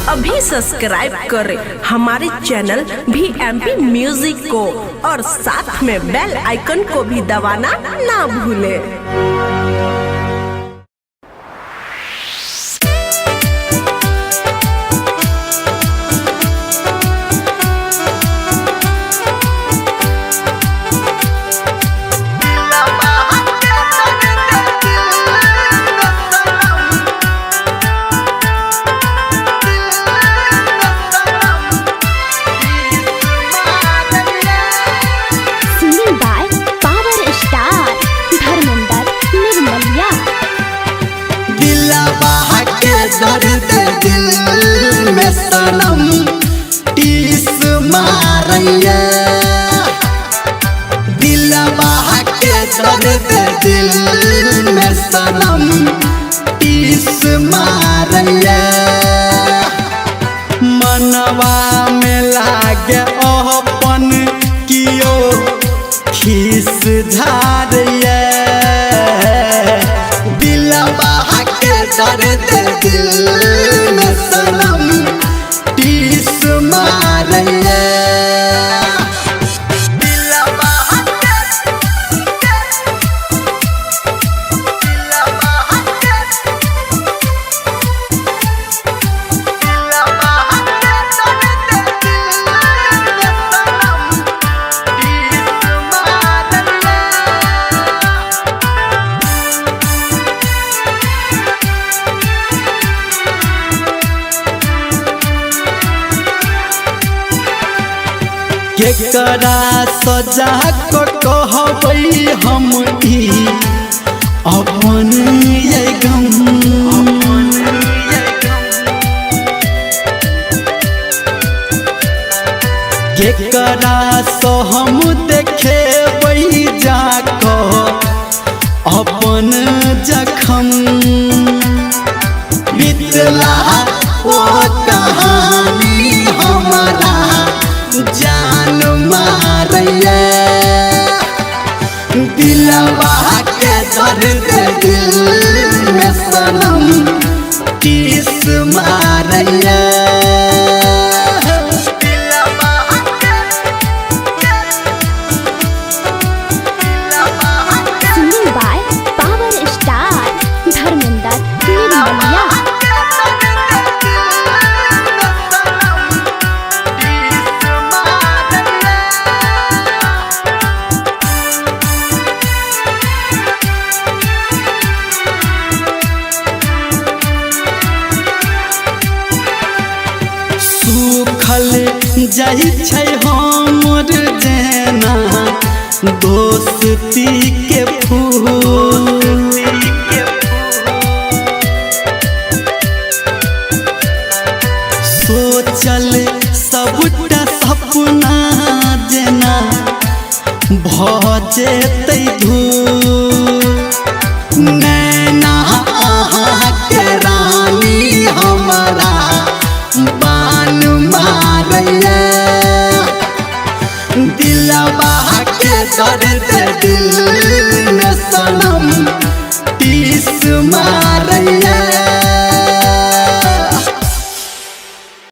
अभी सब्सक्राइब करें हमारे चैनल VMP म्यूजिक को और साथ में बेल आइकन को भी दबाना ना भूलें। दर्द दिल में सनम टीस मारैया दिलवा के दर्द दिल में सनम टीस मारैया मनवा में लागे अपन कियो खीस झारिया दिलवा के दर्द दिल में सनम टीस मारैया केकरा सजा को कहबै हम ई अपन ये गम केकरा सो हम देखेबै जाको अपन जखम बितला ओ कहानी हमारा जान मारैया दिलवा के दर्द दिल में सनम टीस मारैया सुखल जाइ छै हमर जेना दोस्ती के फूल सोचल सबटा सपना जेना भ जेतै धूल नैना अहाँ के रानी हमारा बान मारैया दिलवा के दर्द दिल